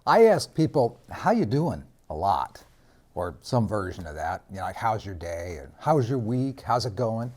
I ask people, how you doing? A lot, or some version of that. Like how's your day? And how's your week? How's it going?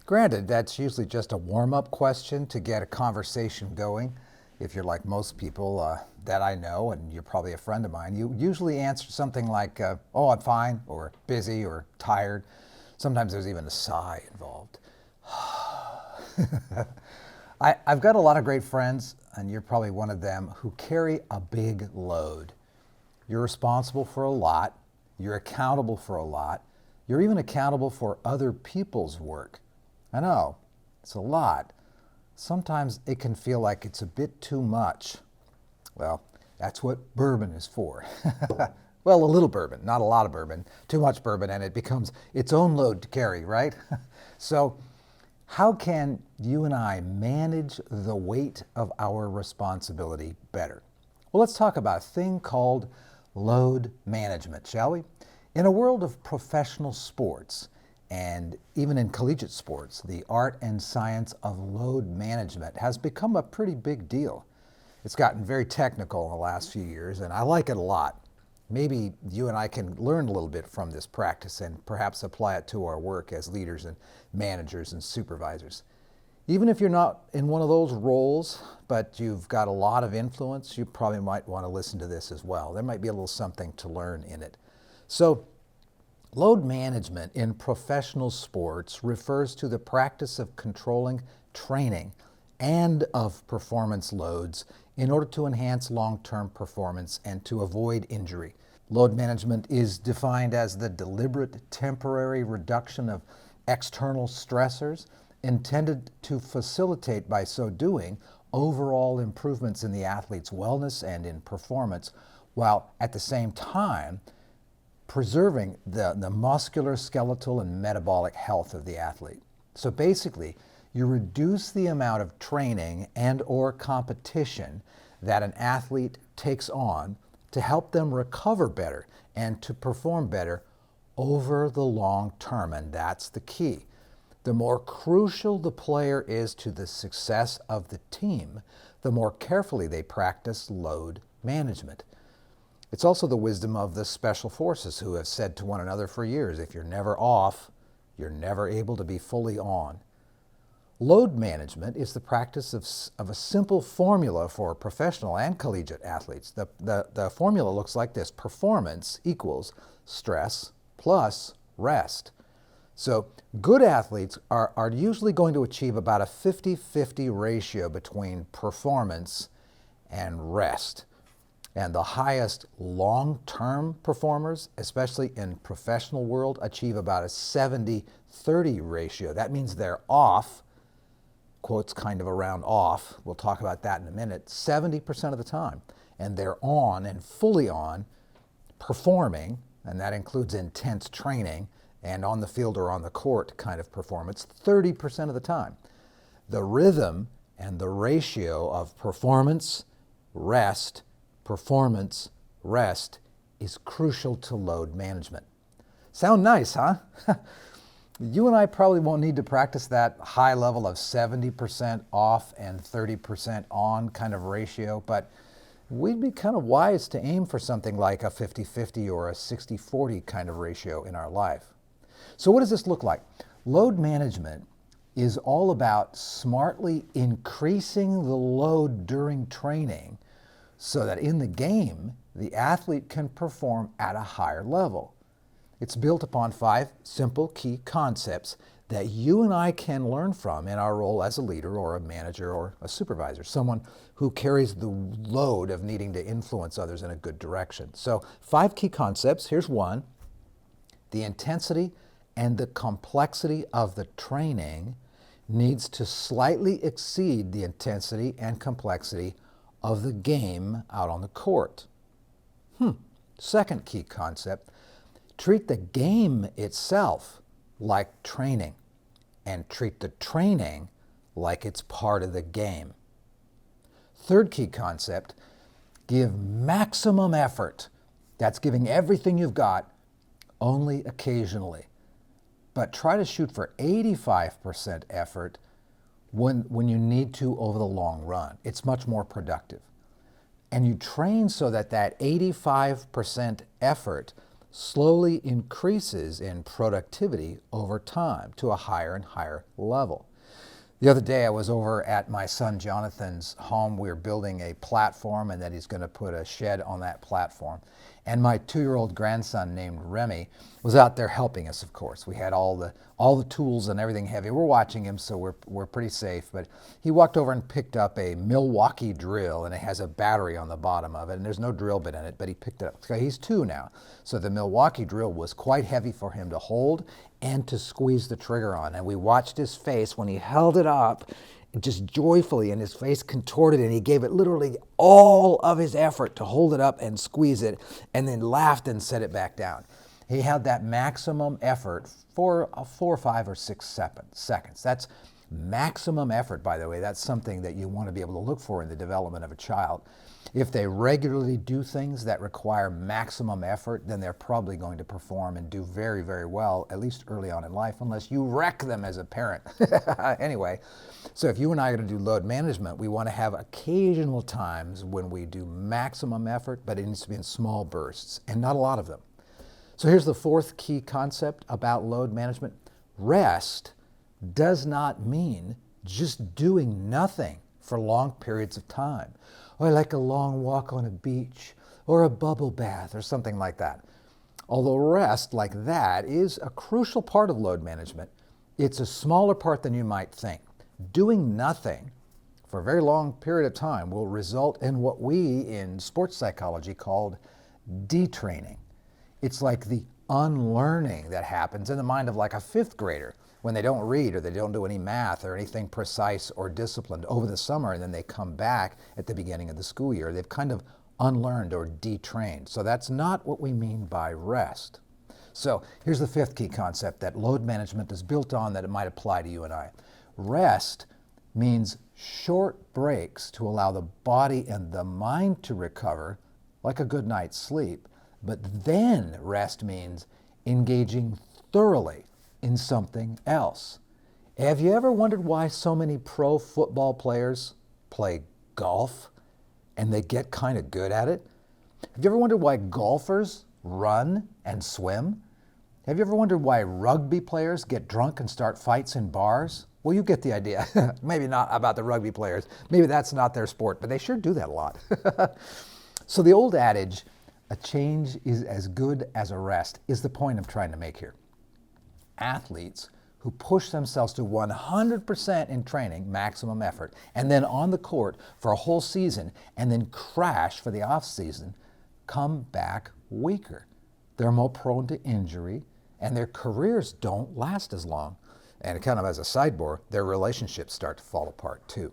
Granted, that's usually just a warm-up question to get a conversation going. If you're like most people that I know, and you're probably a friend of mine, you usually answer something like, oh, I'm fine, or busy, or tired. Sometimes there's even a sigh involved. I've got a lot of great friends, and you're probably one of them, who carry a big load. You're responsible for a lot. You're accountable for a lot. You're even accountable for other people's work. I know, it's a lot. Sometimes it can feel like it's a bit too much. Well, that's what bourbon is for. Well, a little bourbon, not a lot of bourbon. Too much bourbon, and it becomes its own load to carry, right? So, how can you and I manage the weight of our responsibility better? Well, let's talk about a thing called load management, shall we? In a world of professional sports, and even in collegiate sports, the art and science of load management has become a pretty big deal. It's gotten very technical in the last few years, and I like it a lot. Maybe you and I can learn a little bit from this practice and perhaps apply it to our work as leaders and managers and supervisors. Even if you're not in one of those roles, but you've got a lot of influence, you probably might want to listen to this as well. There might be a little something to learn in it. So, load management in professional sports refers to the practice of controlling training and of performance loads in order to enhance long-term performance and to avoid injury. Load management is defined as the deliberate temporary reduction of external stressors intended to facilitate, by so doing, overall improvements in the athlete's wellness and in performance, while at the same time preserving the muscular, skeletal, and metabolic health of the athlete. So basically, you reduce the amount of training and or competition that an athlete takes on to help them recover better and to perform better over the long term, and that's the key. The more crucial the player is to the success of the team, the more carefully they practice load management. It's also the wisdom of the special forces, who have said to one another for years, if you're never off, you're never able to be fully on. Load management is the practice of a simple formula for professional and collegiate athletes. The formula looks like this: performance equals stress plus rest. So good athletes are usually going to achieve about a 50-50 ratio between performance and rest. And the highest long-term performers, especially in professional world, achieve about a 70-30 ratio. That means they're off, quotes kind of around off, we'll talk about that in a minute, 70% of the time. And they're on and fully on, performing, and that includes intense training and on the field or on the court kind of performance, 30% of the time. The rhythm and the ratio of performance, rest is crucial to load management. Sound nice, huh? You and I probably won't need to practice that high level of 70% off and 30% on kind of ratio, but we'd be kind of wise to aim for something like a 50-50 or a 60-40 kind of ratio in our life. So what does this look like? Load management is all about smartly increasing the load during training so that in the game, the athlete can perform at a higher level. It's built upon 5 simple key concepts that you and I can learn from in our role as a leader or a manager or a supervisor, someone who carries the load of needing to influence others in a good direction. So 5 key concepts. Here's one: the intensity and the complexity of the training needs to slightly exceed the intensity and complexity of the game out on the court. Second key concept: treat the game itself like training, and treat the training like it's part of the game. Third key concept: give maximum effort. That's giving everything you've got, only occasionally. But try to shoot for 85% effort when you need to over the long run. It's much more productive. And you train so that that 85% effort slowly increases in productivity over time to a higher and higher level. The other day I was over at my son Jonathan's home. We were building a platform and then he's going to put a shed on that platform. And my 2-year-old grandson named Remy was out there helping us, of course. We had all the tools and everything heavy. We're watching him, so we're pretty safe. But he walked over and picked up a Milwaukee drill, and it has a battery on the bottom of it, and there's no drill bit in it, but he picked it up. So he's 2 now. So the Milwaukee drill was quite heavy for him to hold and to squeeze the trigger on. And we watched his face when he held it up, just joyfully, and his face contorted, and he gave it literally all of his effort to hold it up and squeeze it, and then laughed and set it back down. He had that maximum effort for 4, 5, or 6 seconds. That's maximum effort, by the way. That's something that you want to be able to look for in the development of a child. If they regularly do things that require maximum effort, then they're probably going to perform and do very, very well, at least early on in life, unless you wreck them as a parent. Anyway, so if you and I are going to do load management, we want to have occasional times when we do maximum effort, but it needs to be in small bursts, and not a lot of them. So here's the 4th key concept about load management. Rest does not mean just doing nothing for long periods of time, or like a long walk on a beach, or a bubble bath, or something like that. Although rest like that is a crucial part of load management, it's a smaller part than you might think. Doing nothing for a very long period of time will result in what we in sports psychology called detraining. It's like the unlearning that happens in the mind of like a 5th grader when they don't read or they don't do any math or anything precise or disciplined over the summer, and then they come back at the beginning of the school year. They've kind of unlearned or detrained. So that's not what we mean by rest. So here's the 5th key concept that load management is built on that it might apply to you and I. Rest means short breaks to allow the body and the mind to recover, like a good night's sleep. But then rest means engaging thoroughly in something else. Have you ever wondered why so many pro football players play golf and they get kind of good at it? Have you ever wondered why golfers run and swim? Have you ever wondered why rugby players get drunk and start fights in bars? Well, you get the idea. Maybe not about the rugby players. Maybe that's not their sport, but they sure do that a lot. So the old adage, a change is as good as a rest, is the point I'm trying to make here. Athletes who push themselves to 100% in training, maximum effort, and then on the court for a whole season, and then crash for the off season, come back weaker. They're more prone to injury, and their careers don't last as long. And kind of as a sidebar, their relationships start to fall apart too.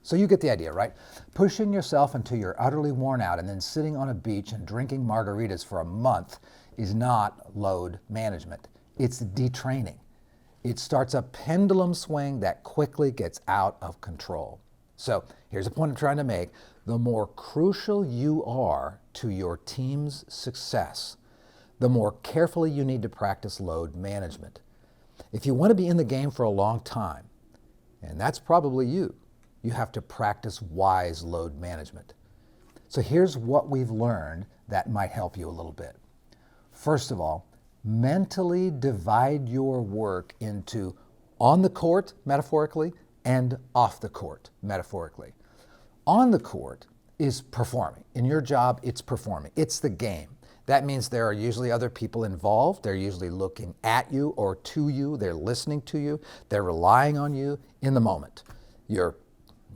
So you get the idea, right? Pushing yourself until you're utterly worn out and then sitting on a beach and drinking margaritas for a month is not load management. It's detraining. It starts a pendulum swing that quickly gets out of control. So here's a point I'm trying to make. The more crucial you are to your team's success, the more carefully you need to practice load management. If you want to be in the game for a long time, and that's probably you have to practice wise load management. So here's what we've learned that might help you a little bit. First of all, mentally divide your work into on the court, metaphorically, and off the court, metaphorically. On the court is performing. In your job, it's performing. It's the game. That means there are usually other people involved. They're usually looking at you or to you. They're listening to you. They're relying on you in the moment. You're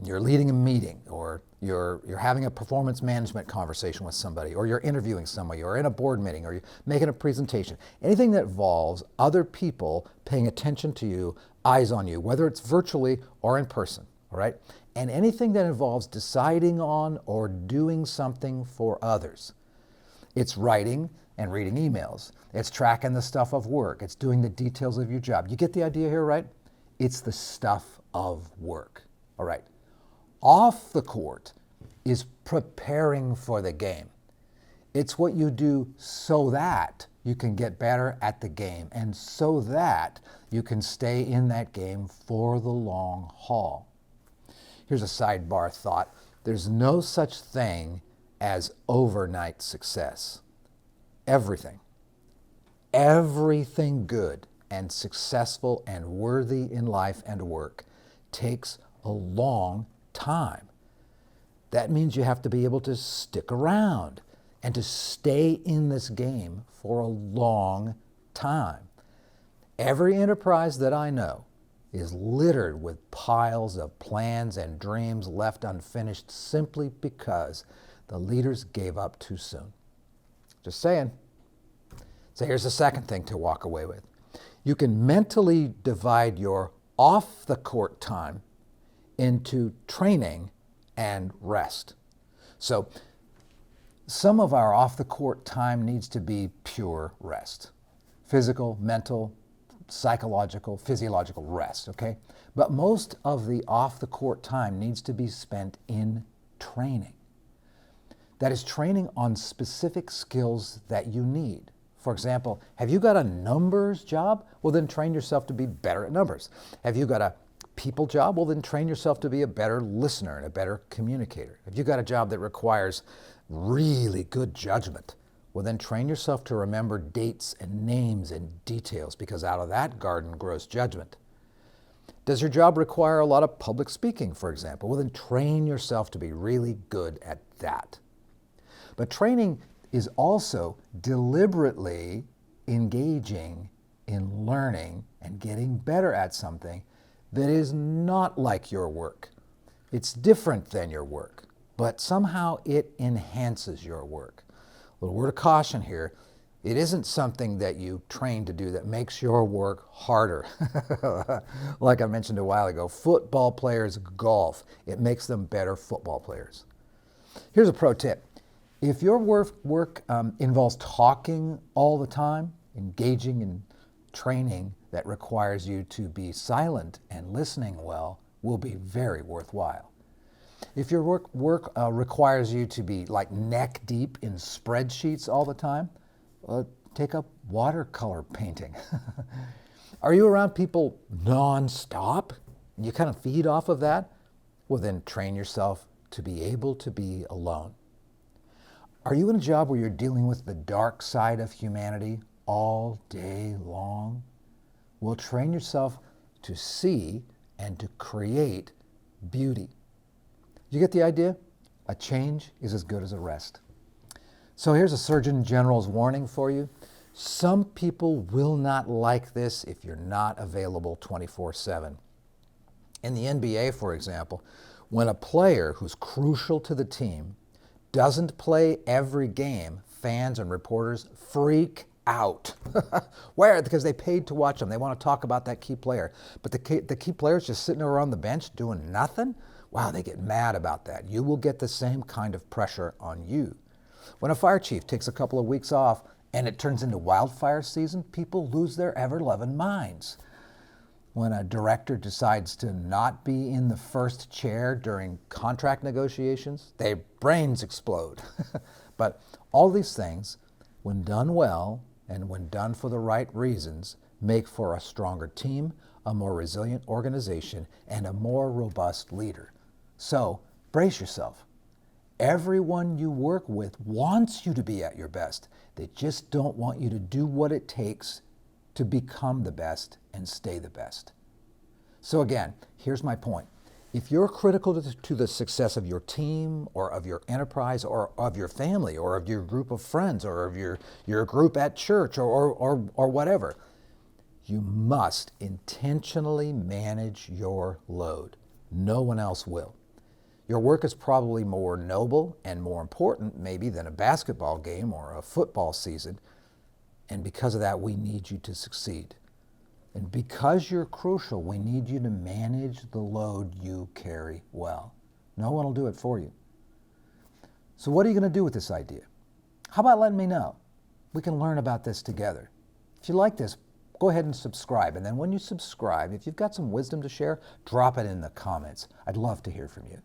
leading a meeting, or you're having a performance management conversation with somebody, or you're interviewing somebody, or in a board meeting, or you're making a presentation. Anything that involves other people paying attention to you, eyes on you, whether it's virtually or in person, all right? And anything that involves deciding on or doing something for others. It's writing and reading emails. It's tracking the stuff of work. It's doing the details of your job. You get the idea here, right? It's the stuff of work, all right? Off the court is preparing for the game. It's what you do so that you can get better at the game and so that you can stay in that game for the long haul. Here's a sidebar thought. There's no such thing as overnight success. Everything good and successful and worthy in life and work takes a long time. That means you have to be able to stick around and to stay in this game for a long time. Every enterprise that I know is littered with piles of plans and dreams left unfinished simply because the leaders gave up too soon. Just saying. So here's the second thing to walk away with. You can mentally divide your off-the-court time into training and rest. So some of our off-the-court time needs to be pure rest. Physical, mental, psychological, physiological rest, okay? But most of the off-the-court time needs to be spent in training. That is training on specific skills that you need. For example, have you got a numbers job? Well, then train yourself to be better at numbers. Have you got a people job? Well, then train yourself to be a better listener and a better communicator. Have you got a job that requires really good judgment? Well, then train yourself to remember dates and names and details, because out of that garden grows judgment. Does your job require a lot of public speaking, for example? Well, then train yourself to be really good at that. But training is also deliberately engaging in learning and getting better at something that is not like your work. It's different than your work, but somehow it enhances your work. A little word of caution here. It isn't something that you train to do that makes your work harder. Like I mentioned a while ago, football players golf. It makes them better football players. Here's a pro tip. If your work involves talking all the time, engaging in training that requires you to be silent and listening well, will be very worthwhile. If your work requires you to be like neck deep in spreadsheets all the time, take up watercolor painting. Are you around people nonstop and you kind of feed off of that? Well, then train yourself to be able to be alone. Are you in a job where you're dealing with the dark side of humanity all day long? Well, train yourself to see and to create beauty. You get the idea? A change is as good as a rest. So here's a Surgeon General's warning for you. Some people will not like this if you're not available 24/7. In the NBA, for example, when a player who's crucial to the team doesn't play every game, fans and reporters freak out. Why? Because they paid to watch them. They want to talk about that key player. But the key player's just sitting around the bench doing nothing? Wow, they get mad about that. You will get the same kind of pressure on you. When a fire chief takes a couple of weeks off and it turns into wildfire season, people lose their ever-loving minds. When a director decides to not be in the first chair during contract negotiations, their brains explode. But all these things, when done well and when done for the right reasons, make for a stronger team, a more resilient organization, and a more robust leader. So brace yourself. Everyone you work with wants you to be at your best. They just don't want you to do what it takes to become the best and stay the best. So again, here's my point. If you're critical to the success of your team or of your enterprise or of your family or of your group of friends or of your group at church or whatever, you must intentionally manage your load. No one else will. Your work is probably more noble and more important maybe than a basketball game or a football season. And because of that, we need you to succeed. And because you're crucial, we need you to manage the load you carry well. No one will do it for you. So what are you going to do with this idea? How about letting me know? We can learn about this together. If you like this, go ahead and subscribe. And then when you subscribe, if you've got some wisdom to share, drop it in the comments. I'd love to hear from you.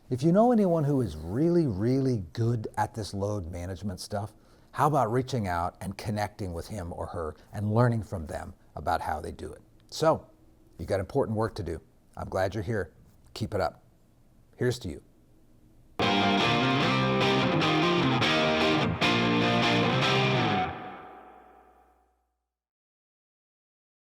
If you know anyone who is really, really good at this load management stuff, how about reaching out and connecting with him or her and learning from them about how they do it? So, you got important work to do. I'm glad you're here. Keep it up. Here's to you.